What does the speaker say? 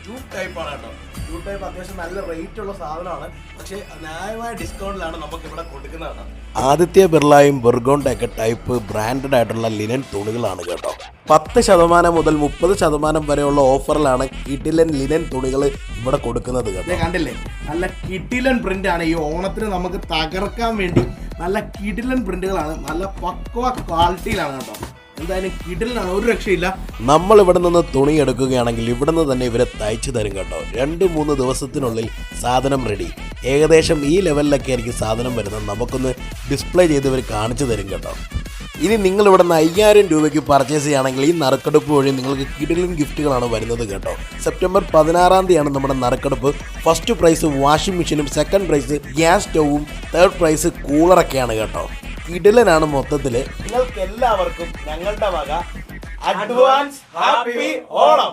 Jute type ആണ് കേട്ടോ. Jute type അത്യാവശ്യം നല്ല റേറ്റ് ഉള്ള സാധനമാണ്, പക്ഷേ ന്യായമായ ഡിസ്കൗണ്ടിലാണ് നമുക്ക് ഇവിടെ കൊടുക്കുന്നത്. ആദിത്യ ബിർളയും ബുർഗോണ്ടൊക്കെ ടൈപ്പ് ബ്രാൻഡഡ് ആയിട്ടുള്ള ലിനൻ തുണികളാണ് കേട്ടോ. 10% മുതൽ 30% വരെയുള്ള ഓഫറിലാണ് കിടിലൻ ലിനൻ തുണികൾ ഇവിടെ കൊടുക്കുന്നത് കേട്ടോ. കണ്ടില്ലേ, നല്ല കിടിലൻ പ്രിന്റ് ആണ്. ഈ ഓണത്തിന് നമുക്ക് തകർക്കാൻ വേണ്ടി നല്ല കിടിലൻ പ്രിന്റുകളാണ്, നല്ല പക്വ ക്വാളിറ്റിയിലാണ് കേട്ടോ. എന്തായാലും കിടിലാണ്, ഒരു രക്ഷയില്ല. നമ്മൾ ഇവിടെ നിന്ന് തുണി എടുക്കുകയാണെങ്കിൽ ഇവിടെ നിന്ന് തന്നെ ഇവരെ തയ്ച്ചു തരും കേട്ടോ. 2-3 ദിവസത്തിനുള്ളിൽ സാധനം റെഡി. ഏകദേശം ഈ ലെവലിലൊക്കെ ആയിരിക്കും സാധനം വരുന്നത്. നമുക്കൊന്ന് ഡിസ്പ്ലേ ചെയ്ത് ഇവർ കാണിച്ചു തരും കേട്ടോ. ഇനി നിങ്ങൾ ഇവിടെ നിന്ന് 5000 രൂപയ്ക്ക് പർച്ചേസ് ചെയ്യുകയാണെങ്കിൽ ഈ നറുക്കെടുപ്പ് വഴി നിങ്ങൾക്ക് കിടിലൻ ഗിഫ്റ്റുകളാണ് വരുന്നത് കേട്ടോ. സെപ്റ്റംബർ 16 തീയതിയാണ് നമ്മുടെ നറുക്കെടുപ്പ്. ഫസ്റ്റ് പ്രൈസ് വാഷിംഗ് മെഷീനും, സെക്കൻഡ് പ്രൈസ് ഗ്യാസ് സ്റ്റൗവും, തേർഡ് പ്രൈസ് കൂളറൊക്കെയാണ് കേട്ടോ. കിടിലനാണ് മൊത്തത്തിൽ. നിങ്ങൾക്ക് എല്ലാവർക്കും ഞങ്ങളുടെ വക അഡ്വാൻസ് ഹാപ്പി ഓണം.